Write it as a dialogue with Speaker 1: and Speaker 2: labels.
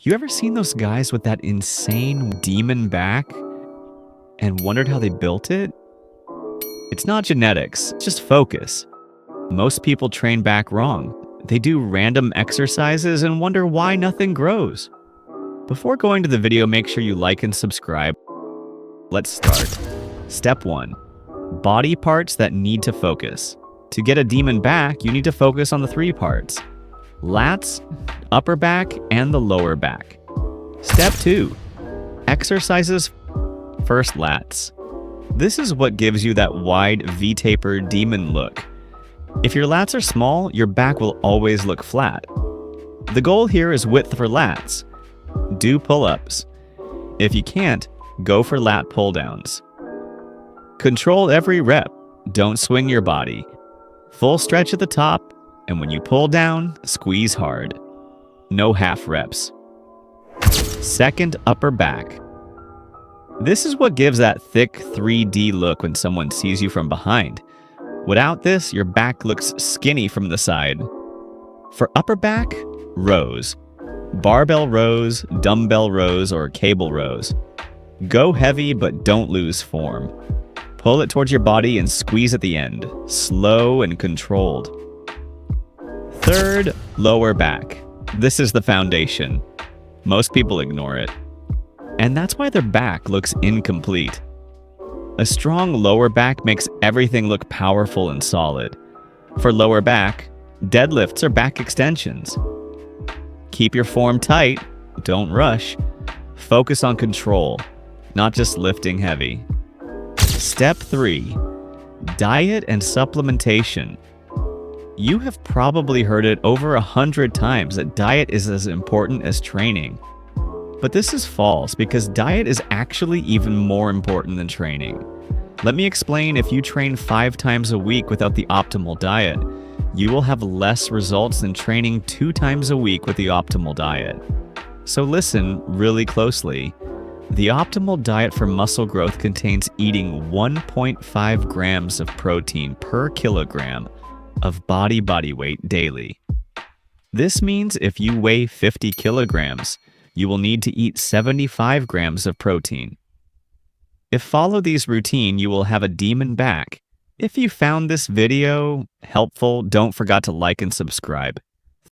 Speaker 1: You ever seen those guys with that insane demon back and wondered how they built it? It's not genetics, it's just focus. Most people train back wrong. They do random exercises and wonder why nothing grows. Before going to the video, make sure you like and subscribe. Let's start. Step 1. Body parts that need to focus. To get a demon back, you need to focus on the 3 parts: lats, upper back, and the lower back. Step 2. Exercises first lats. This is what gives you that wide V-taper demon look. If your lats are small, your back will always look flat. The goal here is width for lats. Do pull-ups. If you can't, go for lat pull-downs. Control every rep. Don't swing your body. Full stretch at the top, and when you pull down, squeeze hard. No half reps. Second, upper back. This is what gives that thick 3D look when someone sees you from behind. Without this, your back looks skinny from the side. For upper back, rows. Barbell rows, dumbbell rows, or cable rows. Go heavy, but don't lose form. Pull it towards your body and squeeze at the end, slow and controlled. Third, lower back. This is the foundation. Most people ignore it. And that's why their back looks incomplete. A strong lower back makes everything look powerful and solid. For lower back, deadlifts are back extensions. Keep your form tight, don't rush. Focus on control, not just lifting heavy. Step 3. Diet and supplementation. You have probably heard it over 100 times that diet is as important as training. But this is false because diet is actually even more important than training. Let me explain. If you train 5 times a week without the optimal diet, you will have less results than training 2 times a week with the optimal diet. So listen really closely. The optimal diet for muscle growth contains eating 1.5 grams of protein per kilogram of body weight daily. This means if you weigh 50 kilograms, you will need to eat 75 grams of protein. If follow these routine, you will have a demon back. If you found this video helpful, don't forget to like and subscribe.